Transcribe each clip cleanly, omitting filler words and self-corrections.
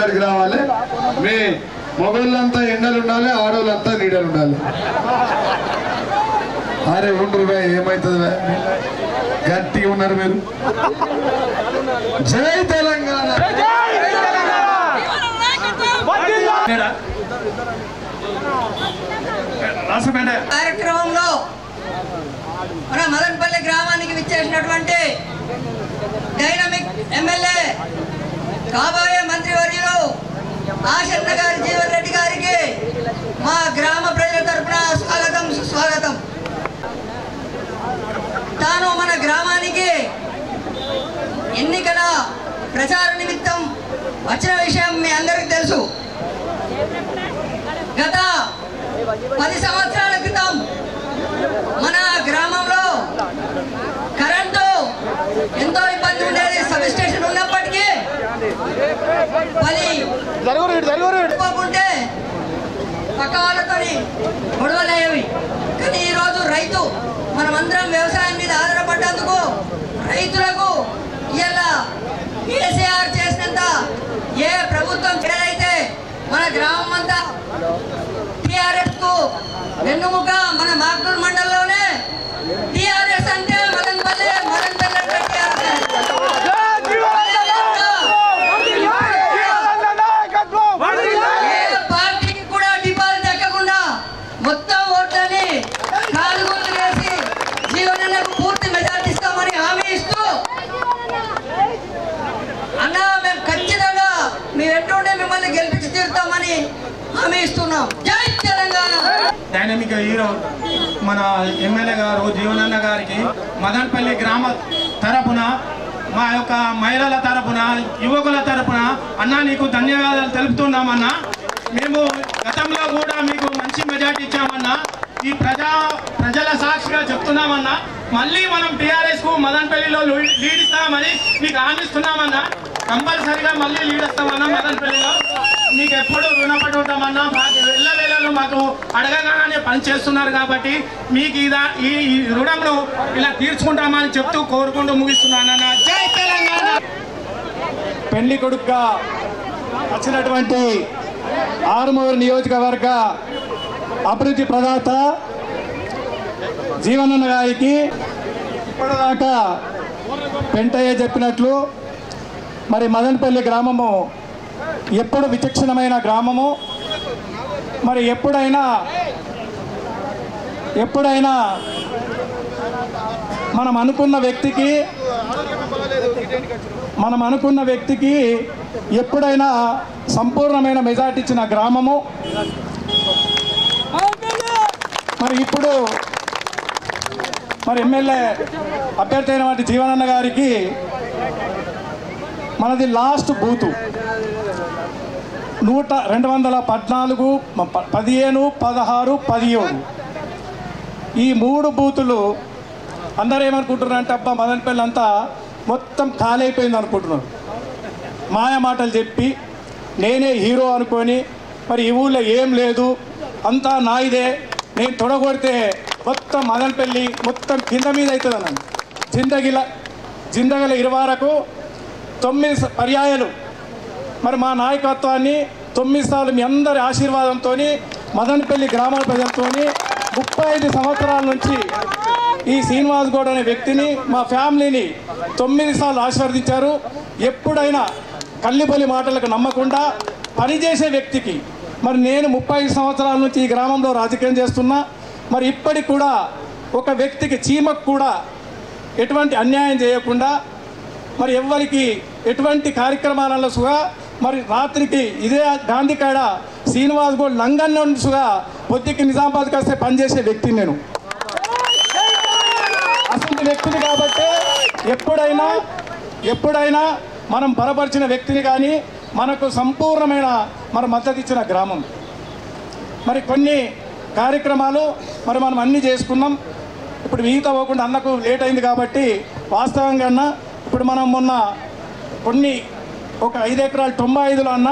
దగ్గరికి రావాలి. మీ మొగోళ్ళంతా ఎండలు ఉండాలి, ఆడోళ్ళంతా నీడలు ఉండాలి. అరే ఉండ్రు ఏమవుతుంది గట్టిగా ఉన్నారు మీరు. జై తెలంగాణ. కార్యక్రమంలో మన మదనపల్లి గ్రామానికి విచ్చేసినటువంటి డైనమిక్ ఎమ్మెల్యే కాబోయే మంత్రివర్యులు ఆశన్న గారి జీవన్ రెడ్డి గారికి మా గ్రామ ప్రజల తరఫున స్వాగతం సుస్వాగతం. తాను మన గ్రామానికి ఎన్నికల ప్రచార నిమిత్తం వచ్చిన విషయం మీ అందరికీ తెలుసు. గత 10 సంవత్సరాల క్రితం మన గ్రామంలో కరెంటు ఎంతో ఇబ్బంది ఉండేది. సబ్ స్టేషన్ ఉన్నప్పటికీ పక్క వాళ్ళతో గొడవలయ్యేవి. కానీ ఈరోజు రైతు మనమందరం వ్యవసాయం మీద ఆధారపడ్డందుకు రైతులకు ఇలా కేసీఆర్ చేసినంత ఏ ప్రభుత్వం చేయదైతే మన గ్రామం అంతా టీఆర్ఎస్ కు వెన్నుముక. మన మాగ్నూర్ మండలంలోనే టీఆర్ఎస్ అంటే మదనపల్లి పార్టీకి కూడా డిపాజిట్ ఎక్కకుండా మొత్తం ఓట్లని కాలుగులు వేసి జీవనకు పూర్తి మెజార్టీ ఇస్తామని హామీ ఇస్తూ అన్న మేము ఖచ్చితంగా మీ వెంటుండే మిమ్మల్ని గెలిపించి తీరుతామని హామీ ఇస్తున్నాం. జై తెలంగాణ. డైనమిక్ హీరో మన ఎమ్మెల్యే గారు జీవనన్న గారికి మదనపల్లి గ్రామ తరపున, మా యొక్క మహిళల తరపున, యువకుల తరపున అన్నా నీకు ధన్యవాదాలు తెలుపుతున్నామన్నా. మేము గతంలో కూడా మీకు మంచి మెజార్టీ ఇచ్చామన్నా. ఈ ప్రజల సాక్షిగా చెప్తున్నామన్నా. మళ్ళీ మనం టీఆర్ఎస్ కు మదనపల్లిలో లీడ్ ఇస్తామని మీకు హామీస్తున్నామన్నా. కంపల్సరిగా మళ్ళీ లీడ్ ఇస్తామన్నా. మదనపల్లిలో మీకు ఎప్పుడు రుణపడి ఉంటామన్నా. మాకు వెళ్ళవేళలు మాకు అడగగానే పని చేస్తున్నారు కాబట్టి మీకు ఈ రుణంను ఇలా తీర్చుకుంటామని చెప్తూ కోరుకుంటూ ముగిస్తున్నానన్నా. జై తెలంగాణ. పెళ్లి కొడుకుగా వచ్చినటువంటి ఆరుమూరు నియోజకవర్గ అభివృద్ధి ప్రదాత జీవనన్న గారికి ఇప్పటిదాకా పెంటయ్య చెప్పినట్లు మరి మదనపల్లి గ్రామము ఎప్పుడు విచక్షణమైన గ్రామము. మరి ఎప్పుడైనా మనం అనుకున్న వ్యక్తికి ఎప్పుడైనా సంపూర్ణమైన మెజార్టీ ఇచ్చిన గ్రామము. మరి ఇప్పుడు మరి ఎమ్మెల్యే అభ్యర్థి అయిన జీవనన్న గారికి మనది లాస్ట్ బూతు 214, 15, 16, 17 ఈ 3 బూతులు. అందరూ ఏమనుకుంటున్నారు అంటే అబ్బా మదనపల్లి అంతా మొత్తం ఖాళీ అయిపోయింది అనుకుంటున్నారు. మాయ మాటలు చెప్పి నేనే హీరో అనుకొని మరి ఈ ఊళ్ళో ఏం లేదు అంతా నాయిదే, నేను తొడగొడితే మొత్తం మదనపల్లి మొత్తం కింద మీద అవుతుంది అన్నాను. జిందగల 20 9 పర్యాయాలు మరి మా నాయకత్వాన్ని 9 సార్లు మీ అందరి ఆశీర్వాదంతో మదనపల్లి గ్రామాల ప్రజలతో 35 సంవత్సరాల నుంచి ఈ శ్రీనివాస్ గౌడ్ అనే వ్యక్తిని మా ఫ్యామిలీని 9 సార్లు ఆశీర్వదించారు. ఎప్పుడైనా కల్లిపల్లి మాటలకు నమ్మకుండా పనిచేసే వ్యక్తికి మరి నేను 35 సంవత్సరాల నుంచి ఈ గ్రామంలో రాజకీయం చేస్తున్నా. మరి ఇప్పటికి కూడా ఒక వ్యక్తికి చీమకు కూడా ఎటువంటి అన్యాయం చేయకుండా మరి ఎవ్వరికి ఎటువంటి కార్యక్రమాలలో సుగా మరి రాత్రికి ఇదే గాంధీ కాడ శ్రీనివాస్ గౌడ్ లంగన్ సుగా పొద్దుకి నిజామాబాద్కి వస్తే పనిచేసే వ్యక్తిని నేను. అసలు వ్యక్తిని కాబట్టి ఎప్పుడైనా మనం బలపరిచిన వ్యక్తిని కానీ మనకు సంపూర్ణమైన మరి మద్దతు ఇచ్చిన గ్రామం. మరి కొన్ని కార్యక్రమాలు మరి మనం అన్నీ చేసుకున్నాం. ఇప్పుడు మిగతా పోకుండా అన్నకు లేట్ అయింది కాబట్టి వాస్తవంగా అన్న ఇప్పుడు మనం మొన్న ఒక 5 ఎకరాలు 95లో అన్న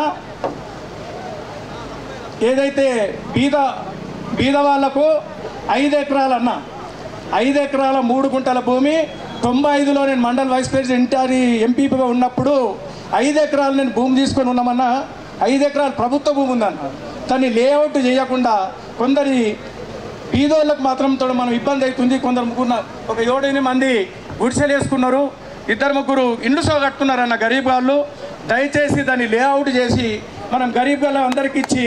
ఏదైతే బీద వాళ్లకు 5 ఎకరాలు అన్న 5 ఎకరాల 3 గుంటల భూమి 95లో నేను మండల్ వైస్ ప్రెసిడెంట్ అని ఎంపీగా ఉన్నప్పుడు 5 ఎకరాలు నేను భూమి తీసుకొని ఉన్నామన్నా. 5 ఎకరాలు ప్రభుత్వ భూమి ఉందన్న. దాన్ని లేఅవుట్ చేయకుండా కొందరి బీదోళ్ళకు మాత్రం మనం ఇబ్బంది అవుతుంది. కొందరు ముగ్గురు ఒక 7-8 మంది గుడిసెలు వేసుకున్నారు, 2-3 ఇండ్లు కట్టుకున్నారన్న గరీబ్ వాళ్ళు. దయచేసి దాన్ని లేఅవుట్ చేసి మనం గరీబ్ వాళ్ళ అందరికి ఇచ్చి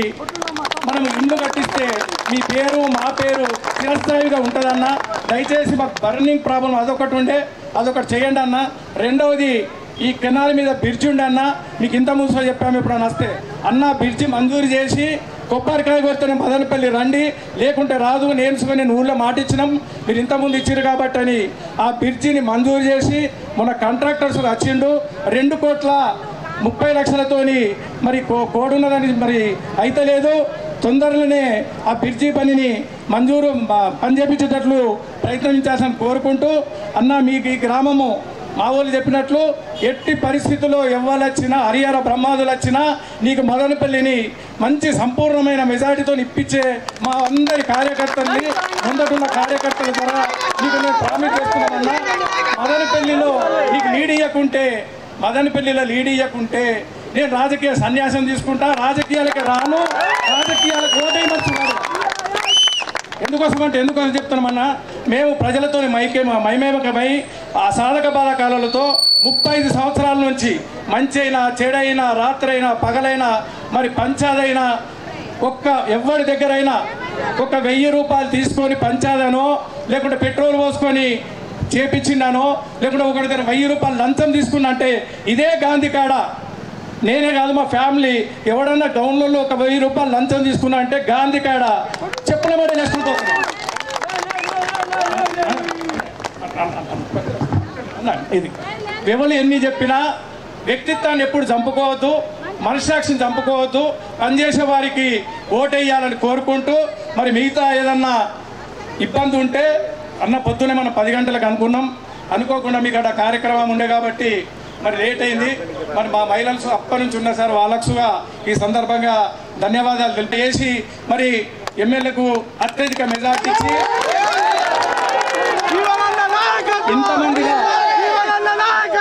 మనం ఇల్లు కట్టిస్తే మీ పేరు మా పేరు చిరస్థాయిగా ఉంటుందన్న. దయచేసి మాకు బర్నింగ్ ప్రాబ్లం అదొకటి ఉండే, అదొకటి చేయండి అన్న. రెండవది ఈ కెనాల్ మీద బ్రిడ్జి ఉండే అన్న, మీకు ఇంత ముందుగా చెప్పాము ఎప్పుడన్నా వస్తే అన్న బ్రిడ్జి మంజూరు చేసి కొబ్బరికాయ కొడితేనే మదనపల్లి రండి, లేకుంటే రాదు. నేను ఊళ్ళో మాట ఇచ్చినాం, మీరు ఇంతకుముందు ఇచ్చారు కాబట్టి అని ఆ బ్రిడ్జిని మంజూరు చేసి మన కాంట్రాక్టర్స్ వచ్చిండు. 2,30,00,000తోని మరి కోడున్నదని మరి అయితే లేదు. తొందరలోనే ఆ బ్రిడ్జి పనిని మంజూరు పని చేపించేటట్లు ప్రయత్నించాల్సిన కోరుకుంటూ అన్న మీకు ఈ గ్రామము మా వాళ్ళు చెప్పినట్లు ఎట్టి పరిస్థితుల్లో ఎవ్వరొచ్చినా హరిహర బ్రహ్మాదులు వచ్చినా నీకు మదనపల్లిని మంచి సంపూర్ణమైన మెజారిటీతో ఇప్పించే మా అందరి కార్యకర్తల్ని ముందటున్న కార్యకర్తల ద్వారా నీకు నేను ప్రామిస్ చేస్తున్నానన్నా. మదనపల్లిలో నీకు లీడ్ ఇవ్వకుంటే నేను రాజకీయ సన్యాసం తీసుకుంటా, రాజకీయాలకి రాను, రాజకీయాలకు ఓటేయమనుకున్నాను. ఎందుకోసం చెప్తున్నామన్నా, మేము ప్రజలతో మైమేమకమై ఆ సాధక బాధకాలతో 35 సంవత్సరాల నుంచి మంచి అయినా చెడైనా రాత్రైనా పగలైనా మరి పంచాదైనా ఎవరి దగ్గరైనా 1,000 రూపాయలు తీసుకొని పంచాదనో లేకుంటే పెట్రోల్ పోసుకొని చేపించిండానో లేకుంటే ఒకరి దగ్గర 1000 రూపాయలు లంచం తీసుకున్నా అంటే ఇదే గాంధీ కాడ నేనే కాదు మా ఫ్యామిలీ ఎవడన్నా డౌన్లోడ్లో 1,000 రూపాయలు లంచం తీసుకున్నా అంటే గాంధీ కాడ చెప్పుల పడి నేర్చుకుంటున్నాను. ఇది ఎవరు ఎన్ని చెప్పినా వ్యక్తిత్వాన్ని ఎప్పుడు చంపుకోవద్దు, మనస్సాక్షిని చంపుకోవద్దు, పనిచేసే వారికి ఓటేయాలని కోరుకుంటూ మరి మిగతా ఏదన్నా ఇబ్బంది ఉంటే అన్న పొద్దునే మనం 10 గంటలకు అనుకోకుండా మీకు అక్కడ కార్యక్రమం ఉండే కాబట్టి మరి లేట్ అయింది. మరి మా మహిళలు అప్పటి నుంచి ఉన్నారు సార్, వాళ్ళకుగా ఈ సందర్భంగా ధన్యవాదాలు తెలియజేసి మరి ఎమ్మెల్యేకు అత్యధిక మెజార్టీ ఇచ్చి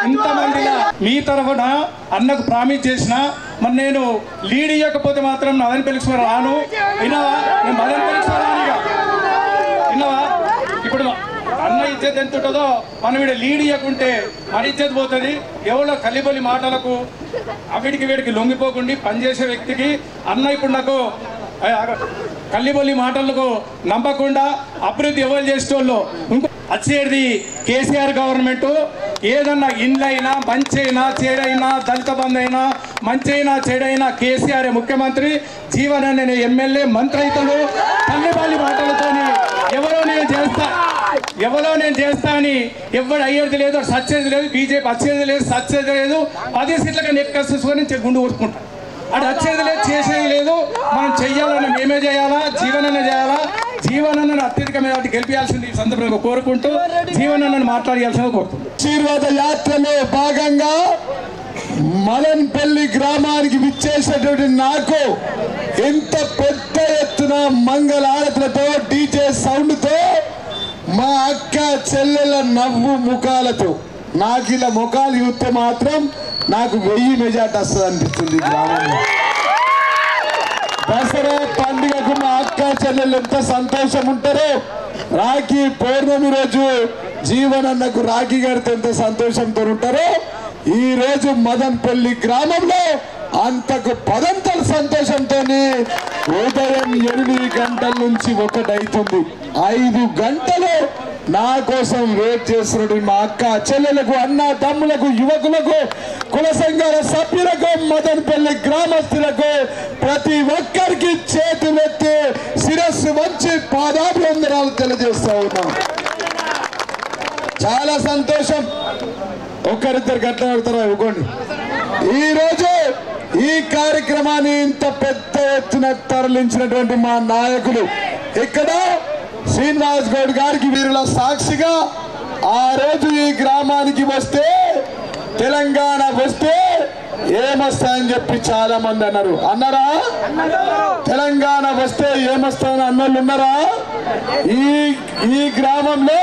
ఇంతమందిగా మీ తరఫున అన్నకు ప్రామిస్ చేసిన మరి నేను లీడ్ ఇవ్వకపోతే మాత్రం మదనపల్లికి రాను. విన్నావా? నేను మదనపల్లికి రానిగా విన్నావా? ఇప్పుడు అన్న ఇచ్చేది ఎంత ఉంటుందో మనం వీడు లీడ్ ఇవ్వకుంటే మన ఇచ్చేది పోతుంది. ఎవరో కలిబొలి మాటలకు అవిడికి వీడికి లొంగిపోకుండా పనిచేసే వ్యక్తికి అన్న ఇప్పుడు నాకు కల్లిబొల్లి మాటలకు నమ్మకుండా అభివృద్ధి ఎవరు చేసేటోళ్ళు వచ్చేది కేసీఆర్ గవర్నమెంట్. ఏదన్నా ఇండ్లైనా మంచైనా చెడైనా దళిత బంధు అయినా మంచైనా చెడైనా కేసీఆర్ ముఖ్యమంత్రి, జీవన్ అనే ఎమ్మెల్యే, మంత్రి అవుతాడు. కల్లిబొల్లి మాటలతోని ఎవరో నేను చేస్తా అని ఎవరు అయ్యేది లేదు, సచ్చేది లేదు, బీజేపీ వచ్చేది లేదు, సచ్చేది లేదు. 10 సీట్లుగా నెక్కేసుకొని గుండు కొట్టుకుంటాం. అది వచ్చేది లేదు, చేసేది లేదు. మనం చెయ్యాలన్నా మేమే చేయాలా, జీవనన్న చేయాలా. జీవనన్నను అత్యధిక మీద గెలిపించాల్సింది ఈ సందర్భంగా కోరుకుంటూ జీవనన్నను మాట్లాడాల్సిందిగా కోరుకుంటూ ఆశీర్వాద యాత్రలో భాగంగా మదనపల్లి గ్రామానికి విచ్చేసినటువంటి నాకు ఎంత పెద్ద ఎత్తున మంగళారతులతో డీజే సౌండ్తో మా అక్క చెల్లెల నవ్వు ముఖాలతో నాకు ఇలా ముఖాలు చూస్తే మాత్రం నాకు 1000 మెజార్టీ వస్తుంది అనిపిస్తుంది. గ్రామంలో దసరా పండుగకు మా అక్క చెల్లెలు ఎంత సంతోషం ఉంటారో, రాఖీ పౌర్ణమి రోజు జీవనన్నకు రాఖీ కడితే ఎంత సంతోషంతో ఉంటారో, ఈ రోజు మదనపల్లి గ్రామంలో అంతకు పదంతల సంతోషంతో ఉదయం 8 గంటల నుంచి 1 అవుతుంది. 5 గంటలు నా కోసం వెయిట్ చేస్తున్నట్టు మా అక్క చెల్లెలకు, అన్న తమ్ములకు, యువకులకు, కుల సంఘాల సభ్యులకు, మదనపల్లి గ్రామస్తులకు ప్రతి ఒక్కరికి చేతులెత్తి శిరస్సు వంచి పాదాభివందనాలు తెలియజేస్తా ఉన్నాం. చాలా సంతోషం. ఒక్కరిద్దరు గట్ల ఆడతారా ఇవ్వండి. ఈరోజు ఈ కార్యక్రమాన్ని ఇంత పెద్ద ఎత్తున తరలించినటువంటి మా నాయకులు ఇక్కడ శ్రీనివాస్ గౌడ్ గారికి వీరుల సాక్షిగా ఆ రోజు ఈ గ్రామానికి వస్తే, తెలంగాణ వస్తే ఏమొస్తాయని చెప్పి చాలా మంది అన్నారు. అన్నారా? తెలంగాణ వస్తే ఏమొస్తాయని అన్నోళ్ళు ఉన్నారా? ఈ గ్రామంలో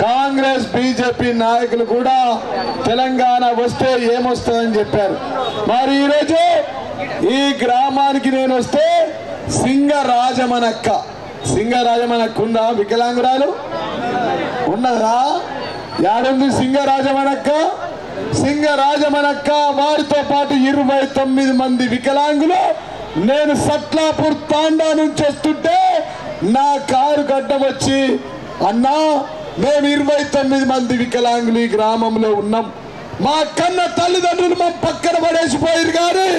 కాంగ్రెస్ బీజేపీ నాయకులు కూడా తెలంగాణ వస్తే ఏమొస్తుందని చెప్పారు. మరి ఈరోజు ఈ గ్రామానికి నేను వస్తే సింగరాజమనక్క ఉందా? వికలాంగురాలు ఉన్నదా? యాడుంది సింగరాజమనక్క? వారితో పాటు 29 మంది వికలాంగులు. నేను సట్లాపూర్ తాండా నుంచి వస్తుంటే నా కారు గడ్డ వచ్చి, అన్నా మేము 29 మంది వికలాంగులు ఈ గ్రామంలో ఉన్నాం. మా కన్న తల్లిదండ్రులు మా పక్కన పడేసిపోయారు. కానీ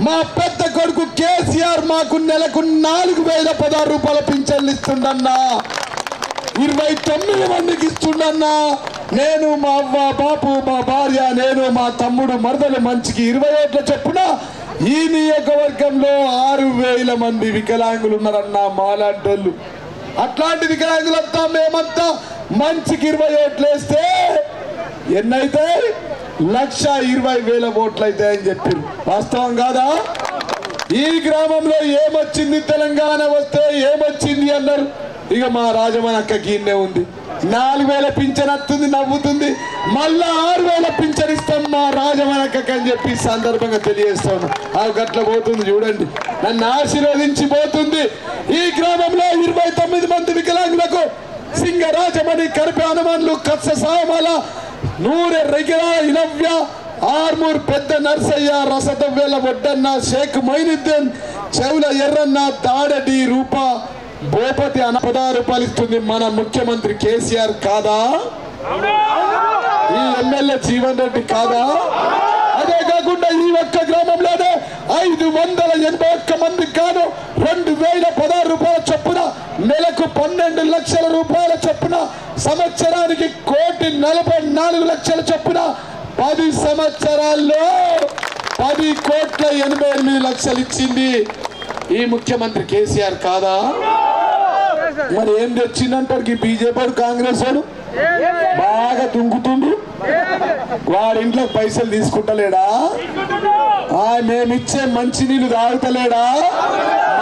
మా పెద్ద కొడుకు కేసీఆర్ మాకు నెలకు 4016 రూపాయల పింఛన్లు ఇస్తుండన్నా, 29 మందికి ఇస్తుండన్నా. నేను, మా అవ్వ, బాపు, మా భార్య, నేను, మా తమ్ముడు, మరదలు మంచికి 20 ఓట్ల చొప్పున ఈ నియోజకవర్గంలో 6000 మంది వికలాంగులు ఉన్నారన్నా మాలాంటోళ్ళు. అట్లాంటి వికలాంగులంతా మేమంతా మంచికి 20 ఓట్లు వేస్తే ఎన్నైతే 1,20,000 ఓట్లు అవుతాయని చెప్పారు. వాస్తవం కాదా? ఈ గ్రామంలో ఏమొచ్చింది, తెలంగాణ వస్తే ఏమొచ్చింది అన్నారు. ఇక మా రాజమనక్కకి ఇన్నే ఉంది, 4,000 పింఛన్ వస్తుంది, నవ్వుతుంది. మళ్ళా 6,000 పింఛన్ ఇస్తాం మా రాజమనక్కకి అని చెప్పి సందర్భంగా తెలియజేస్తాను. ఆ గట్ల పోతుంది చూడండి, నన్ను ఆశీర్వదించి పోతుంది. ఈ గ్రామంలో 29 మంది వికలాంగులకు సింగరాజమణి, కరిపే హనుమాన్లు, కత్స సామాల, నూరె రెగిర, ఇనవ్య, ఆర్మూర్ పెద్ద నర్సయ్య, రసదవ్వేల వడ్డన్న, షేక్ మొయినుద్దీన్, చెవుల ఎర్రన్న, దాడడి రూప, భూపతి 16 రూపాయలు ఇస్తుంది మన ముఖ్యమంత్రి కేసీఆర్ కాదా? ఈ ఎమ్మెల్యే జీవన్ రెడ్డి కాదా? అదే కాకుండా ఈ ఒక్క గ్రామంలోనే 581 మందికి గాను 2,016 రూపాయల చొప్పున, నెలకు 12 లక్షల రూపాయల చొప్పున, సంవత్సరానికి 1,44,00,000 చొప్పున, 10 సంవత్సరాల్లో 10,88,00,000 ఇచ్చింది ఈ ముఖ్యమంత్రి కేసీఆర్ కాదా? మరి ఏం తెచ్చిందంటారు ఈ బీజేపీ కాంగ్రెస్ వాడు? బాగా దుంకుతుండు, వాడి ఇంట్లో పైసలు తీసుకుంటలేడా? మేమిచ్చే మంచినీళ్ళు తాగుతలేడా?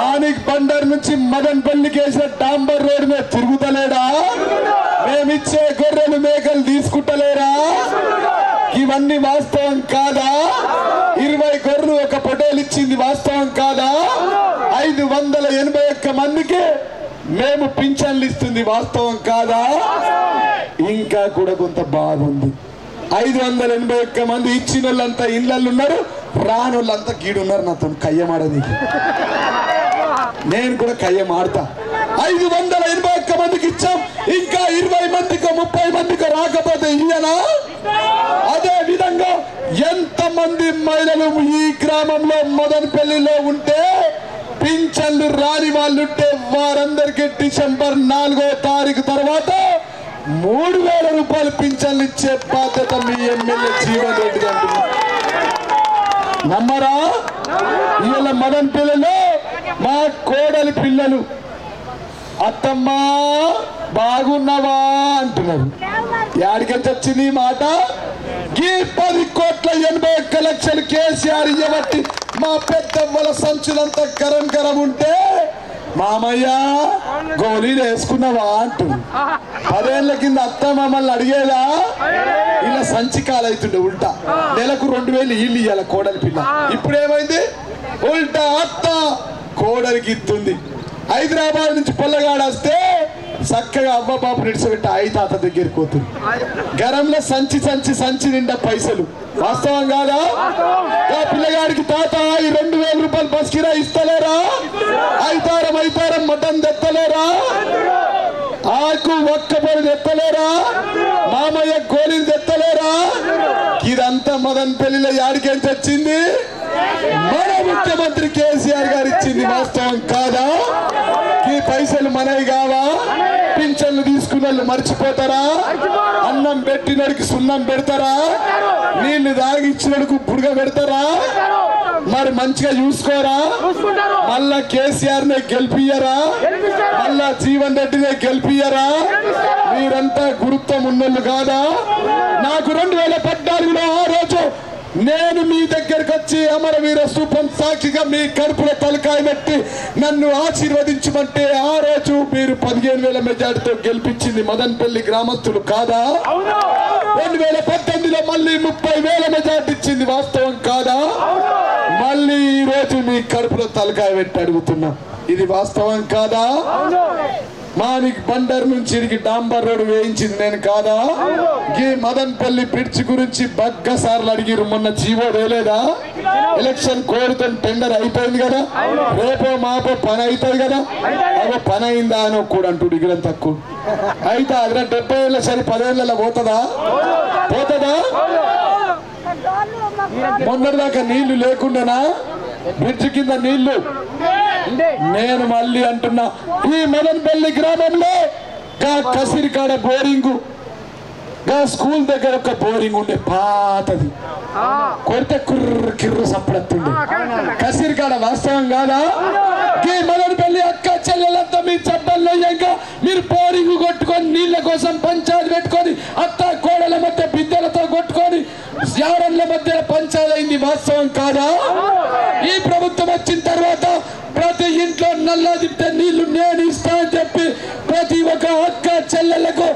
మానిక్ బండర్ నుంచి మదన్పల్లికి వేసిన డాంబర్ రోడ్ మీద తిరుగుతలేడా? మేమిచ్చే గొర్రెలు మేకలు తీసుకుంటలేరా? ఇవన్నీ వాస్తవం కాదా? 20 గొర్రెలు ఒక పొటేలు ఇచ్చింది వాస్తవం కాదా? 581 మందికి మేము పింఛన్లు ఇస్తుంది వాస్తవం కాదా? ఇంకా కూడా కొంత బాధ ఉంది. 581 మంది ఇచ్చిన వాళ్ళంతా ఇళ్ళల్లో ఉన్నారు, రాని వాళ్ళంతా గీడున్నారు. నాతో కయ్యమాడది, నేను కూడా కయ్యమాడతా. 581 మందికి ఇచ్చాం, ఇంకా 20 మందికో 30 మందికో రాకపోతే ఇయ్యనా? అదే విధంగా ఎంతమంది మహిళలు ఈ గ్రామంలో మదనపల్లిలో ఉంటే పింఛన్లు రాని వాళ్ళుంటే వారందరికీ డిసెంబర్ 4వ తారీఖు తర్వాత 3,000 రూపాయలు పింఛన్లు ఇచ్చే బాధ్యత మీ ఎమ్మెల్యే జీవన్ రెడ్డి గారు. నమ్మరా? ఇవాళ మదనపల్లిలో మా కోడలి పిల్లలు అత్తమ్మ బాగున్నావా అంటున్నారు. యాడికెళ్ళి వచ్చింది ఈ మాట? ఈ 10,81,00,000 కేసీఆర్ ఇవ్వబట్టి మా పెద్దమ్మల సంచులంతా గరం గరం ఉంటే మామయ్య గోళీలు వేసుకున్నావా అంటుంది. 10 ఏళ్ల కింద అత్త మమ్మల్ని అడిగేదా? ఇలా సంచి కాలవుతుండే ఉల్టా, నెలకు 2,000 ఇల్లు ఇవ్వాలి కోడలి పిల్ల. ఇప్పుడు ఏమైంది? ఉల్టా అత్త కోడలికి ఇస్తుంది. హైదరాబాద్ నుంచి పొల్లగాడు వస్తే చక్కగా అవ్వ బాబు నిడిచిపెట్టి అయి తాత దగ్గరికి పోతుంది. గరంలో సంచి నిండా పైసలు. వాస్తవం కాదా? పిల్లగాడికి తాత 2,000 రూపాయలు బస్ కిరా ఇస్తలేరా? ఐతారం మటన్ తెత్తలేరా? ఆకు ఒక్క పొడి తెత్తలేరా? మామయ్య గోళీలు తెత్తలేరా? ఇదంతా మదనపల్లిలో యాడికేం వచ్చింది? మన ముఖ్యమంత్రి కేసీఆర్ గారు ఇచ్చింది. వాస్తవం కాదా? ఈ పైసలు మనవి కావా? పింఛన్లు తీసుకున్న వాళ్ళు మర్చిపోతారా? అన్నం పెట్టినడికి సున్నం పెడతారా? నీళ్లు తాగిచ్చినడుకు బుడగ పెడతారా? మరి మంచిగా చూసుకోరా? మళ్ళా కేసీఆర్ నే గెలిపియ్యరా? మళ్ళా జీవన్ రెడ్డినే గెలిపియ్యరా? మీరంతా గురుత్వం ఉన్నోళ్ళు కాదా? నాకు 2014లో ఆ రోజు నేను మీ దగ్గరకు వచ్చి అమరవీర స్థూపం సాక్షిగా మీ కడుపులో తలకాయ పెట్టి నన్ను ఆశీర్వదించమంటే ఆ రోజు మీరు 15,000 మెజార్టీతో గెలిపించింది మదనపల్లి గ్రామస్తులు కాదా? 2018లో మళ్ళీ 30,000 మెజార్టీ ఇచ్చింది వాస్తవం కాదా? మళ్ళీ ఈ రోజు మీ కడుపులో తలకాయ పెట్టి అడుగుతున్నా, ఇది వాస్తవం కాదా? మానికి బండర్ నుంచి ఇరికి డాంబర్ రోడ్ వేయించింది నేను కాదా? ఈ మదనపల్లి బ్రిడ్జ్ గురించి బగ్గ సార్లు అడిగిరు, మొన్న జీవో వేయలేదా? ఎలక్షన్ కోరుతో టెండర్ అయిపోయింది కదా, రేపో మాపో పని అవుతుంది కదా, అదో పని అయిందా అని కూడా అంటూ డిగ్రీ తక్కువ అయితే అదే 70 ఏళ్ళ సరి 10 ఏళ్ళ పోతుందా? మొన్నటిదాకా నీళ్లు లేకుండానా బ్రిడ్జ్ కింద నీళ్లు? నేను మళ్ళీ అంటున్నా, ఈ మదనపల్లి గ్రామంలో కసిరికాడ బోరింగు, స్కూల్ దగ్గర ఒక బోరింగ్ ఉండే పాతది, కొడితే కుర్ర కిర్రు సప్పుడత్తుండే. కసిరికాడ వాస్తవం కాదా? ఈ మదనపల్లి అక్క చెల్లెలంతా మీ చట్టంలో ఇంకా మీరు బోరింగ్ కొట్టుకొని నీళ్ల కోసం పంచాయతీ పెట్టుకొని అత్త కోడల మధ్య బిడ్డలతో కొట్టుకొని యారన్ల మధ్య పంచాయతీ అయింది, వాస్తవం కాదా? ఈ ప్రభుత్వం వచ్చిన తర్వాత ప్రతి ఇంట్లో నల్లా తిప్పితే నీళ్లు నేను ఇస్తా అని చెప్పి ప్రతి ఒక్క అక్క చెల్లెలకు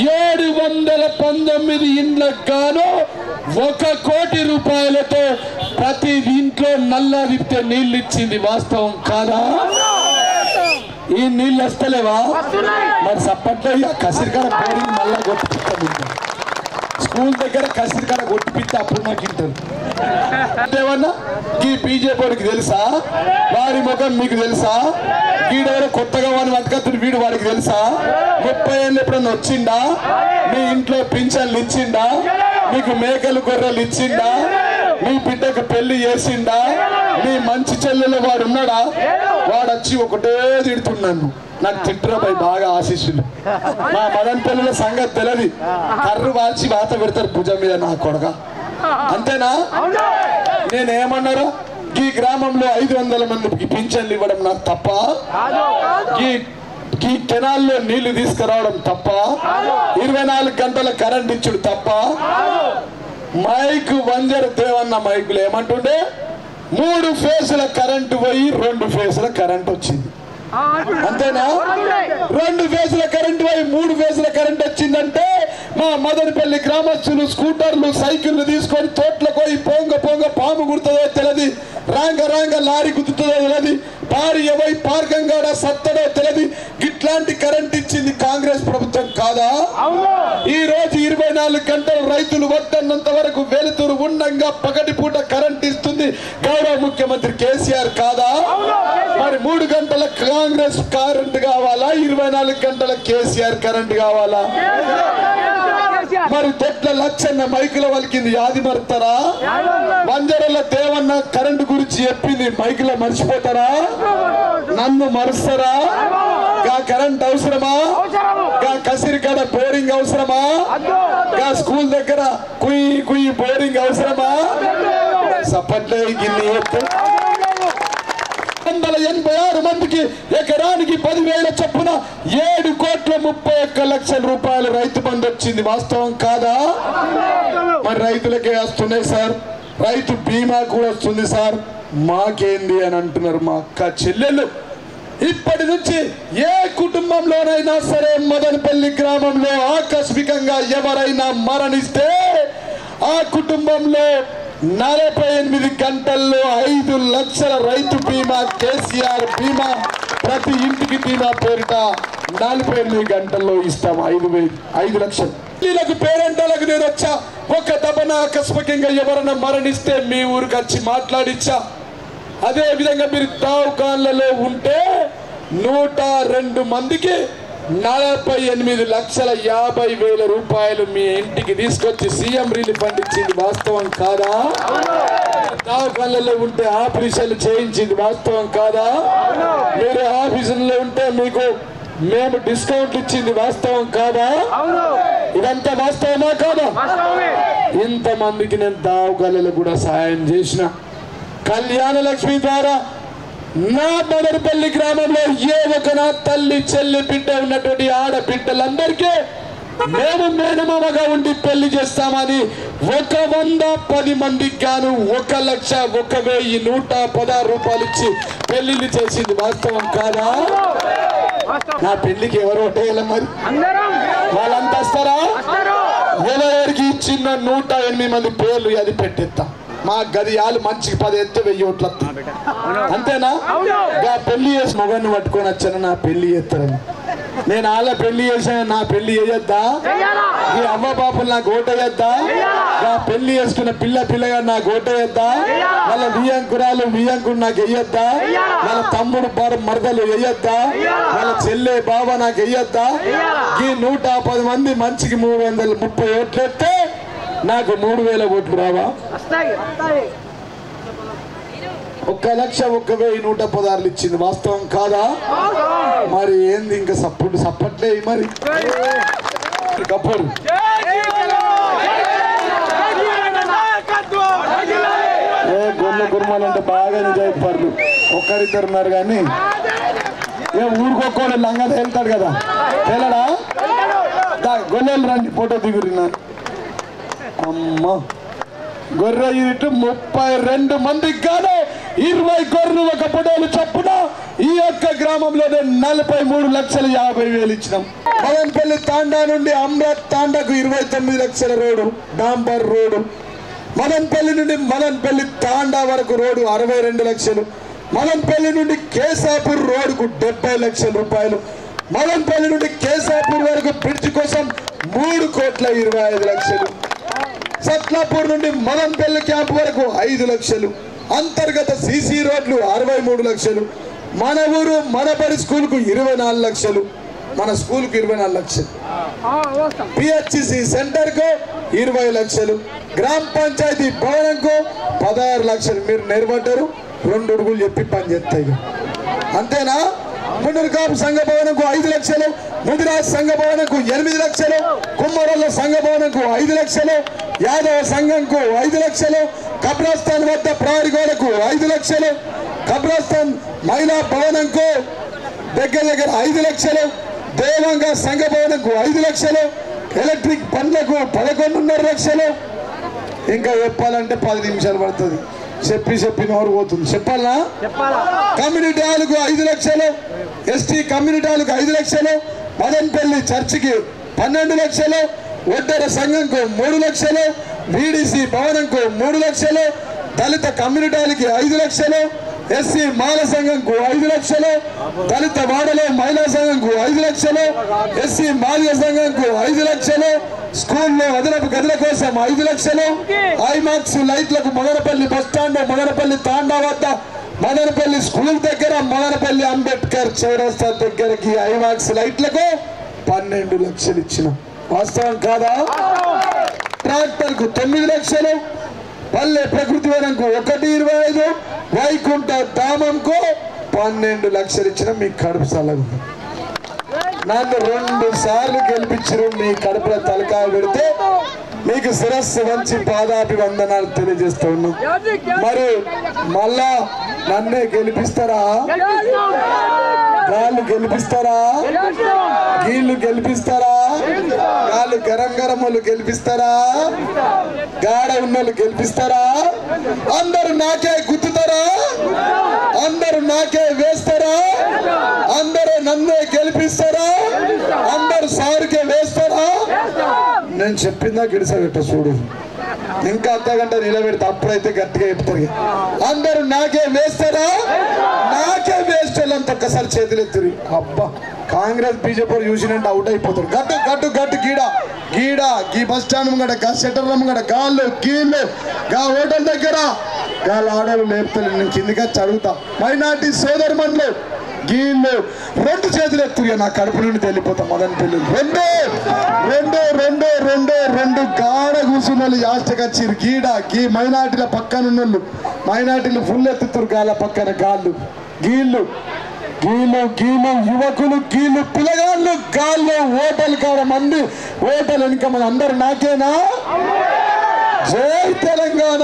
719 ఇండ్లకు గాను 1 కోటి రూపాయలతో ప్రతి ఇంట్లో నల్లా తిప్పితే నీళ్లు ఇచ్చింది, వాస్తవం కాదా? ఈ నీళ్ళు వస్తలేవా? మరి సప్పట్లో కసిరికాడ బోరింగ్ మళ్ళా కొట్టిపిస్తాను, స్కూల్ దగ్గర కసిరికాడ కొట్టిపిస్తే అప్పుడు నాకు ఇంటారు. ఏమన్నా ఈ బీజేపీకి తెలుసా? వారి ముఖం మీకు తెలుసా? వీడెవరో కొత్తగా వాడిని బతకత్తుడు, వీడు వాడికి తెలుసా? 30 ఏళ్ళు ఎప్పుడన్నా వచ్చిండా? మీ ఇంట్లో పింఛన్లు ఇచ్చిండా? మీకు మేకలు గొర్రెలు ఇచ్చిండా? మీ బిడ్డకు పెళ్లి చేసిండా? మీ మంచి చెల్లెలు వాడు ఉన్నాడా? వాడు వచ్చి ఒకటే తిడుతున్నాను, నాకు తిట్టురాబాయి బాగా ఆశీస్సులు. మా మదనపల్లిలో సంగతి తెలియదు, కర్రు వాల్చి వాత పెడతారు భుజం మీద నా కొడక, అంతేనా? నేనేమన్నారా? ఈ గ్రామంలో 500 మందికి పింఛన్లు ఇవ్వడం నాకు తప్ప? ఈ కెనాల్లో నీళ్లు తీసుకురావడం తప్ప? 24 గంటల కరెంట్ ఇచ్చుడు తప్ప? మైకు వంజర దేవన్న మైకులు ఏమంటుండే, 3 ఫేసుల కరెంటు పోయి 2 ఫేసుల కరెంట్ వచ్చింది, అంతేనా? 2 ఫేసుల కరెంటు పోయి 3 ఫేసుల కరెంట్ వచ్చిందంటే మా మదనపల్లి గ్రామస్తులు స్కూటర్లు సైకిళ్లు తీసుకొని తోటలకు పోయి పొంగ పాము గుర్తుందో తెలియదు, రాంగ లారీ గుర్తుందో తెలియదు, భార్య పోయి పార్కంగాడ సత్తడో తెలియదు. ఇట్లాంటి కరెంట్ ఇచ్చింది కాంగ్రెస్ ప్రభుత్వం కాదా? ఈ రోజు 24 గంటలు రైతులు వద్దన్నంత వరకు వెలుతురు ఉండంగా పగటి పూట కరెంట్ ఇస్తుంది గౌరవ ముఖ్యమంత్రి కేసీఆర్ కాదా? మరి 3 గంటల కాంగ్రెస్ కరెంట్ కావాలా? 24 గంటల కేసీఆర్ కరెంట్ కావాలా? మరి తొట్ల లక్షన్న మైకుల వలికింది యాది మరుతారా? వంజరల దేవన్న కరెంటు గురించి చెప్పింది మైకుల మర్చిపోతారా? నన్ను మరుస్తారా? గా కరెంట్ అవసరమా? గా కసిరికాడ బోరింగ్ అవసరమా? గా స్కూల్ దగ్గర కుయ్యి బోరింగ్ అవసరమా? సపట్లే గిన్ని 186 మందికి ఎకరానికి 10,000 చొప్పున 7,31,00,000 రూపాయలు రైతు బంధు వచ్చింది, వాస్తవం కాదా? మరి రైతులకే వస్తున్నాయి సార్, రైతు బీమా కూడా వస్తుంది సార్, మాకేంది అని అంటున్నారు మా అక్క చెల్లెళ్ళు. ఇప్పటి నుంచి ఏ కుటుంబంలోనైనా సరే మదనపల్లి గ్రామంలో ఆకస్మికంగా ఎవరైనా మరణిస్తే ఆ కుటుంబంలో 48 గంటల్లో 5 లక్షల రైతు బీమా, కేసీఆర్ బీమా, ప్రతి ఇంటికి బీమా పేరిట 48 గంటల్లో ఇస్తాం 5 లక్షలు. వీళ్ళకు పేరెంటాలకు నేను వచ్చా, ఒక దబన ఆకస్మికంగా ఎవరైనా మరణిస్తే మీ ఊరికి వచ్చి మాట్లాడిచ్చా. అదే విధంగా మీరు దావకాన్లలో ఉంటే 102 మందికి 48,50,000 రూపాయలు మీ ఇంటికి తీసుకొచ్చి సీఎం రిలీఫ్ ఫండ్ ఇచ్చింది, వాస్తవం కాదా? దవాఖానలో ఉంటే ఆపరేషన్లు చేయించింది, వాస్తవం కాదా? మీరు ఆఫీసుల్లో ఉంటే మీకు మేము డిస్కౌంట్ ఇచ్చింది, వాస్తవం కాదా? ఇదంతా వాస్తవమా కాదా? ఇంతమందికి నేను దవాఖానలో కూడా సాయం చేసిన. కళ్యాణ లక్ష్మి ద్వారా నా మదనపల్లి గ్రామంలో ఏ ఒక నా తల్లి చెల్లి బిడ్డ ఉన్నటువంటి ఆడబిడ్డలందరికీ మేము మేనమామగా ఉండి పెళ్లి చేస్తామని 110 మందికి గాను 1,01,116 రూపాయలు ఇచ్చి పెళ్లిళ్ళు చేసింది వాస్తవం కాదా? నా పెళ్లికి ఎవరు ఓటేయాలి మరి? వాళ్ళంతా వస్తారా? ఎవరికి ఇచ్చిన 108 మంది పేర్లు అది పెట్టేస్తా. మా గదియాలు మంచికి 10 ఎత్తు 1000 ఓట్లు అంతేనా? పెళ్లి చేసి మొగన్ని పట్టుకొని వచ్చాను నా పెళ్లి చేస్తారని. నేను వాళ్ళ పెళ్లి చేశాను, నా పెళ్లి చేయొద్దా? ఈ అవ్వ బాపులు నాకు ఓటేయొద్దా? పెళ్లి చేసుకున్న పిల్లగా నాకు ఓటేయొద్దా? వాళ్ళ వియ్యంకుడు నాకు వెయ్యొద్దా? వాళ్ళ తమ్ముడు మరదలు వెయ్యొద్దా? వాళ్ళ చెల్లె బావ నాకు వెయ్యొద్దా? ఈ 110 మంది మంచికి 330 ఓట్లు ఎత్తే నాకు 3000 ఓట్లు రావా? 1,01,116 ఇచ్చింది వాస్తవం కాదా? మరి ఏంది ఇంకా సప్పట్లే మరి కప్పడు గొల్ల కుర్మాలు అంటే బాగా నిజాయితీపరులు ఒక్కరిద్దరు ఉన్నారు కానీ ఊరికొక్కడు లంగా వెళ్తాడు కదా, వెళ్ళడా? గొల్లెలు రండి ఫోటో దిగురినా. అమ్మ గొర్రె ఇటు 32 మందికి గాను 20 గొర్రెలు ఒక ఫోటోలు చొప్పున ఈ యొక్క గ్రామంలోనే 43,50,000 ఇచ్చినాం. మదనపల్లి తాండా నుండి అమృత్ తాండాకు 29 లక్షల రోడ్డు, డాంబర్ రోడ్డు. మదనపల్లి నుండి మదనపల్లి తాండా వరకు రోడ్డు 62 లక్షలు. మదనపల్లి నుండి కేసాపూర్ రోడ్డుకు 70 లక్షల రూపాయలు. మదనపల్లి నుండి కేసాపూర్ వరకు బ్రిడ్జ్ కోసం 3,25 లక్షలు. సత్లాపూర్ నుండి మదనపల్లి క్యాంప్ వరకు 5 లక్షలు. అంతర్గత సిసి రోడ్లు 63 లక్షలు. మన ఊరు మనబడి స్కూల్ కు 24 లక్షలు. మన స్కూల్ కు 24 లక్షలు. పిహెచ్సి సెంటర్ కు 20 లక్షలు. గ్రామ పంచాయతీ భవనం కు 16 లక్షలు. మీరు నిలబడ్డారు 2 అడుగులు చెప్పి పని చేస్తాయి అంతేనా? మున్నూరుకాపు సంఘ భవనంకు 5 లక్షలు. ముదిరాజ్ సంఘ భవనంకు 8 లక్షలు. కుమ్మరోళ్ళ సంఘ భవనంకు 5 లక్షలు. యాదవ సంఘంకు 5 లక్షలు. కబ్రస్థాన్ వద్ద ప్రహరీ గోడకు 5 లక్షలు. కబ్రస్థాన్ మహిళా భవనంకు దగ్గర 5 లక్షలు. దేవంగా సంఘ భవనంకు 5 లక్షలు. ఎలక్ట్రిక్ బండ్లకు 11.5 లక్షలు. ఇంకా చెప్పాలంటే 10 నిమిషాలు పడుతుంది. చెప్పి నోరు పోతుంది. చెప్పాలా? కమ్యూనిటీ హాల్కు 5 లక్షలు. ఎస్టీ కమ్యూనిటీ హాల్కు 5 లక్షలు. మదనపల్లి చర్చికి 12 లక్షలు. ఒడ్డర సంఘంకు 3 లక్షలు. బీడీసీ భవనంకు 3 లక్షలు. దళిత కమ్యూనిటీ హాల్కి 5 లక్షలు. ఎస్సీ మాల సంఘంకు 5 లక్షలు. దళిత వాడలో మహిళా సంఘంకు 5 లక్షలు. ఎస్సీ మాల్య సంఘంకు 5 లక్షలు. స్కూల్లో అదనపు గదుల కోసం 5 లక్షలు. ఐమాక్స్ లైట్లకు మదనపల్లి బస్టాండ్, మదనపల్లి తాండా వద్ద, మదనపల్లి స్కూల్ దగ్గర, మదనపల్లి అంబేద్కర్ చౌరస్తా దగ్గరకి ఐమాక్స్ లైట్లకు 12 లక్షలు ఇచ్చిన వాస్తవం కాదా? ట్రాక్టర్ కు 9 లక్షలు. పల్లె ప్రకృతి వనంకు 1.25. వైకుంఠ ధామంకు 12 లక్షలు ఇచ్చిన. మీ కడుపు సలగు నన్ను 2 సార్లు గెలిపించారు. మీ కడుపులో తలకాయ పెడితే మీకు శిరస్సు వంచి పాదాభివందనాలు తెలియజేస్తా ఉన్నాం. మరి మళ్ళా నన్నే గెలిపిస్తారా? గాళ్ళు గెలిపిస్తారా? గీళ్ళు గెలిపిస్తారా? గాళ్ళు గరం వాళ్ళు గెలిపిస్తారా? గాడ ఉన్నోళ్ళు గెలిపిస్తారా? అందరూ నాకే గుర్తుతారా? అందరూ నాకే వేస్తారా? అందరూ నన్నే గెలిపిస్తారా? అందరూ సారుకే వేస్తారా? నేను చెప్పిందా గిడిసబెట్ట చూడు. ఇంకా అర్ధగంట నిలబెడితే అప్పుడైతే గట్టిగా చెప్తారు. అందరూ నాకే వేస్తారా? నాకే వేస్ట్ వాళ్ళంత ఒక్కసారి చేతులు ఎత్తురి. అబ్బా కాంగ్రెస్ బీజేపీ చూసినట్టు అవుట్ అయిపోతారు. గట్టు గట్టు గట్టు గీడ గీ బస్ స్టాండ్ ముంగట, గా సెంటర్ ముంగట, గాళ్ళు గీళ్ళు, గా హోటల్ దగ్గర గాళ్ళు ఆడలు లేపుతారు. నేను కిందిగా చదువుతా. మైనార్టీ సోదరు మండలు గీళ్ళు 2 చేతులు ఎత్తుగా నా కడుపు నుండి వెళ్ళిపోతాం. మదనపల్లి 2 గాడ కూర్చున్న యాస్టకి వచ్చారు. గీ మైనార్టీల పక్కన ఉన్నోళ్ళు మైనార్టీలు ఫుల్ ఎత్తుతారు. గాళ్ళ పక్కన గాళ్ళు గీళ్ళు యువకులు గీళ్ళు పిల్లగాళ్ళు గాళ్ళు ఓటలు కాడ మంది ఓటలు ఇంకా మన అందరు నాకేనా? జై తెలంగాణ.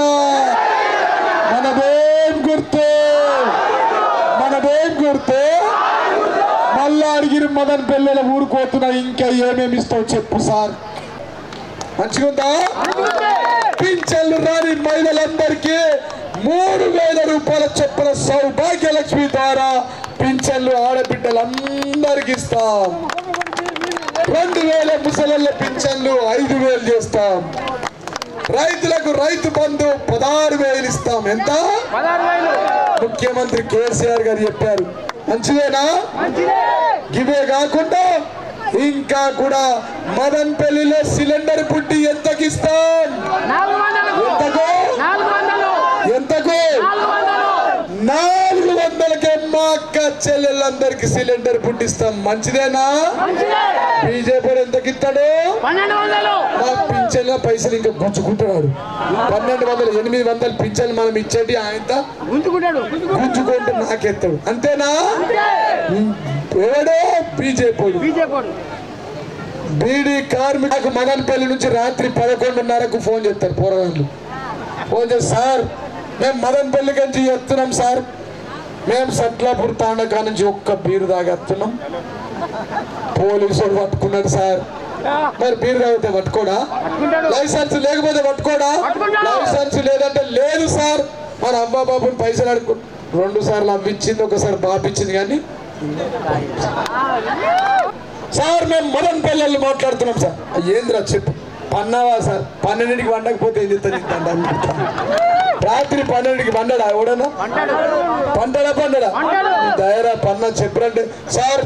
మనదేం గుర్తు మళ్ళా అడిగిరి మదన్ పెళ్ళిలో ఊరుకోతున్నా ఇంకా ఏమేమి ఇస్తావు చెప్పు సార్. మంచిగుందా? పింఛన్లు రాని మహిళలందరికీ 3000 రూపాయల చొప్పున సౌభాగ్యలక్ష్మి ద్వారా పింఛన్లు ఆడబిడ్డలందరికి ఇస్తాం. 2000 ముసలళ్ళ పింఛన్లు 5000 చేస్తాం. రైతులకు రైతు బంధు 16,000 ఇస్తాం. ఎంత? ముఖ్యమంత్రి కేసీఆర్ గారు చెప్పారు. మంచిదేనా? ఇవే కాకుండా ఇంకా కూడా మదన్ పెళ్లిలో సిలిండర్ పుట్టి ఎంతకి ఇస్తాం? ఎంతకు? 400కే మా అక్క చెల్లెళ్ళందరికి సిలిండర్ పుట్టిస్తాం. మంచిదేనా? బీజేపీ ఎంతకి ఇస్తాడు? మా పింఛన్ల పైసలు ఇంకా గుంజుకుంటున్నాడు. 1200 800 పింఛన్లు మనం ఇచ్చేది ఆయన గుంజుకుంటూ నాకెత్తాడు. అంతేనా? ఎవడో బీజేపీ. బీడీ కార్మికు మదనపల్లి నుంచి రాత్రి 11:30కు ఫోన్ చేస్తారు పోరగాళ్ళు. ఫోన్ చేసి సార్ మేము మదనపల్లి నుంచి వస్తున్నాం సార్, మేము సట్లాపూర్ తాండకా నుంచి ఒక్క బీరు తాగేస్తున్నాం, పోలీసు పట్టుకున్నాడు సార్. మరి బీరు తాగితే పట్టుకోడా? లైసెన్స్ లేకపోతే పట్టుకోడా? లైసెన్స్ లేదంటే లేదు సార్. మన అబ్బాబాబుని పైసలు అడుగు 2 సార్లు అమ్మిచ్చింది, ఒకసారి బాపిచ్చింది. కానీ సార్ మేము మదన్ పెళ్ళి మాట్లాడుతున్నాం సార్. ఏంద్రా చెప్పు. పన్నావా సార్? 12కి వండకపోతే ఏం చెప్తాను? రాత్రి 12కి వండడా ఎవడన్నా? పండడా దయరా పన్నా చెప్పరంటే సార్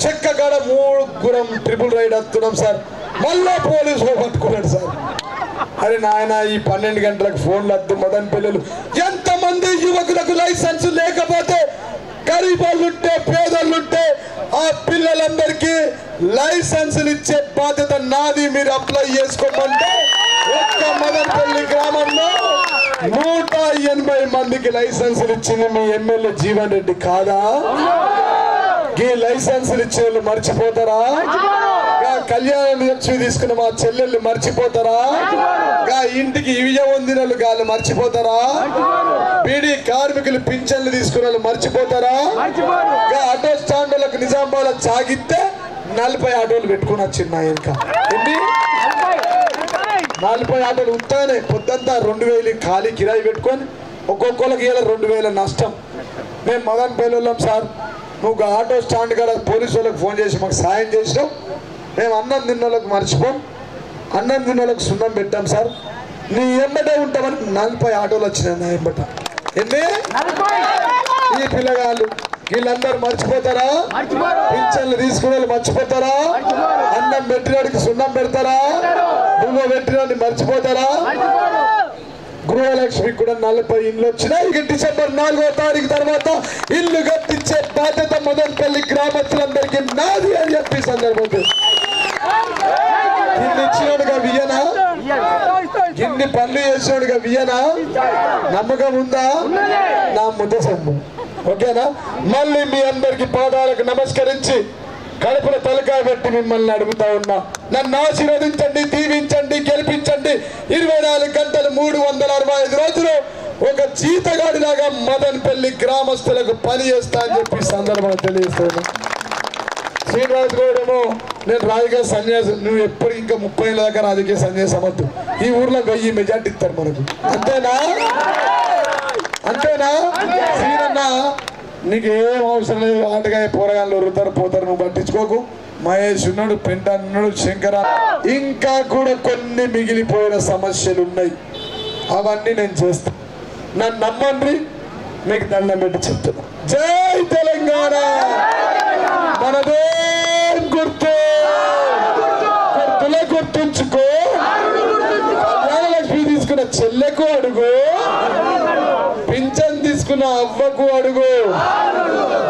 చెక్క కాడ 3 ట్రిపుల్ రైడ్ వస్తున్నాం సార్, మళ్ళా పోలీసులు పట్టుకున్నాడు సార్. అరే నాయన ఈ 12 గంటలకు ఫోన్లు వద్దు. మదన్ పిల్లలు ఎంతమంది యువకులకు లైసెన్స్ లేకపోతే గరీబోళ్ళుంటే పేదోళ్ళుంటే ఆ పిల్లలందరికీ లైసెన్సులు ఇచ్చే బాధ్యత నాది. మీరు అప్లై చేసుకోమంటే ఒక్క మదనపల్లి గ్రామంలో 180 మందికి లైసెన్సులు ఇచ్చింది మీ ఎమ్మెల్యే జీవన్ రెడ్డి కాదా? ఈ లైసెన్సులు ఇచ్చే వాళ్ళు మర్చిపోతారా? కళ్యాణ లక్ష్మి తీసుకున్న మా చెల్లెళ్ళు మర్చిపోతారా? ఇంటికి ఇవిజ పొందిన వాళ్ళు గాళ్ళు మర్చిపోతారా? బీడీ కార్మికులు పింఛన్లు తీసుకున్న వాళ్ళు మర్చిపోతారా? ఆటో స్టాండ్లకు నిజామాబాద్ సాగితే 40 ఆటోలు పెట్టుకుని వచ్చింది నా ఇంకా. ఏంటి 40 ఆటోలు ఉంటానే పొద్దంతా 2000 ఖాళీ కిరాయి పెట్టుకొని ఒక్కొక్కరికి ఇలా 2000 నష్టం. మేము మదన్ పేలున్నాం సార్, నువ్వు ఆటో స్టాండ్ కాడ పోలీసు వాళ్ళకి ఫోన్ చేసి మాకు సాయం చేసినావు. మేము అన్నం తిన్న వాళ్ళకి మర్చిపోం, అన్నం తిన్న వాళ్ళకి సున్నం పెట్టాం సార్. నీ ఎంబటే ఉంటామని 40 ఆటోలు వచ్చినాయి నా ఎంబట. ఎన్ని? ఈ పిల్లగాళ్ళు వీళ్ళందరూ మర్చిపోతారా? పింఛన్లు తీసుకునే వాళ్ళు మర్చిపోతారా? అన్నం పెట్టినోడికి సున్నం పెడతారా? భూమి పెట్టినోడిని మర్చిపోతారా? గృహలక్ష్మి కూడా 40 ఇండ్లు వచ్చినాయి. డిసెంబర్ 4వ తారీఖు తర్వాత ఇల్లు కట్టించే బాధ్యత మదనపల్లి గ్రామస్తులందరికీ నాది అని చెప్పి సందర్భంగా ఇల్లు ఇచ్చినోడుగా వియనా, ఇన్ని పనులు చేసినోడుగా వియనా, నమ్మకం ఉందా? నా ముద్ద సొమ్ము. ఓకేనా? మళ్ళీ మీ అందరికి పాదాలకు నమస్కరించి కడుపుల తలకాయ పెట్టి మిమ్మల్ని అడుగుతా ఉన్నా, నన్ను ఆశీర్వదించండి, దీవించండి, గెలిపించండి. 24 గంటలు 365 రోజులు ఒక జీతగాడిలాగా మదనపల్లి గ్రామస్తులకు పని చేస్తా అని చెప్పి సందర్భంగా తెలియజేస్తాను. శ్రీనివాస్ గౌడేమో నేను రాజకీయ సన్యాసం, నువ్వు ఎప్పుడు ఇంకా 30 ఏళ్ళ దాకా రాజకీయ సన్యాసం వద్దు, ఈ ఊర్లో 1000 మెజార్టీ ఇస్తారు మనకు. అంతేనా? అంతేనా? శ్రీరన్న నీకు ఏం అవసరం లేదు, ఆటగా పోరగాళ్ళు వరుతారు పోతారు, నువ్వు పట్టించుకోకు. మహేష్ ఉన్నాడు, పెంట ఉన్నాడు, శంకర, ఇంకా కూడా కొన్ని మిగిలిపోయిన సమస్యలు ఉన్నాయి, అవన్నీ నేను చేస్తాను. నన్ను నమ్మండి, మీకు దండం పెట్టి చెప్తున్నా. జై తెలంగాణ. మనదే గుర్తు, గుర్తులే గుర్తుంచుకో. కళ్యాణలక్ష్మి తీసుకున్న చెల్లెకు అడుగు, పింఛన్ తీసుకున్న అవ్వకు అడుగు,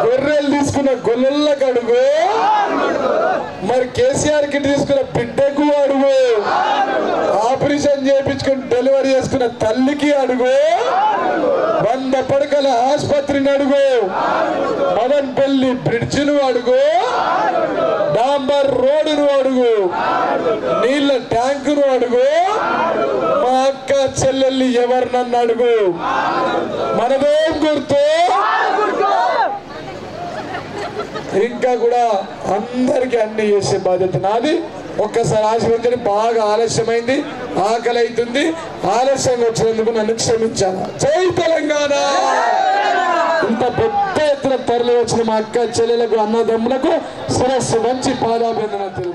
గొర్రెలు తీసుకున్న గొల్లలకు అడుగు, మరి కేసీఆర్ కి తీసుకున్న బిడ్డకు అడుగు, ఆపరేషన్ చేయించుకుని డెలివరీ చేసుకున్న తల్లికి అడుగు, 100 పడకల ఆసుపత్రిని అడుగు, మదనపల్లి బ్రిడ్జిను అడుగు, డాంబర్ రోడ్డును అడుగు, నీళ్ళ ట్యాంకును అడుగు, మా అక్క చెల్లెల్ని ఎవరినన్ను అడుగు. మనదేం గుర్తు? ఇంకా కూడా అందరికీ అన్ని చేసే బాధ్యత నాది. ఒక్కసారి ఆశీర్వదించండి. బాగా ఆలస్యమైంది, ఆకలి అవుతుంది. ఆలస్యంగా వచ్చినందుకు నన్ను క్షమించాను. జై తెలంగాణ. ఇంత పెద్ద ఎత్తున తరలి వచ్చిన మా అక్క చెల్లెలకు, అన్నదమ్ములకు శిరస్సు మంచి పాదాభివందనం.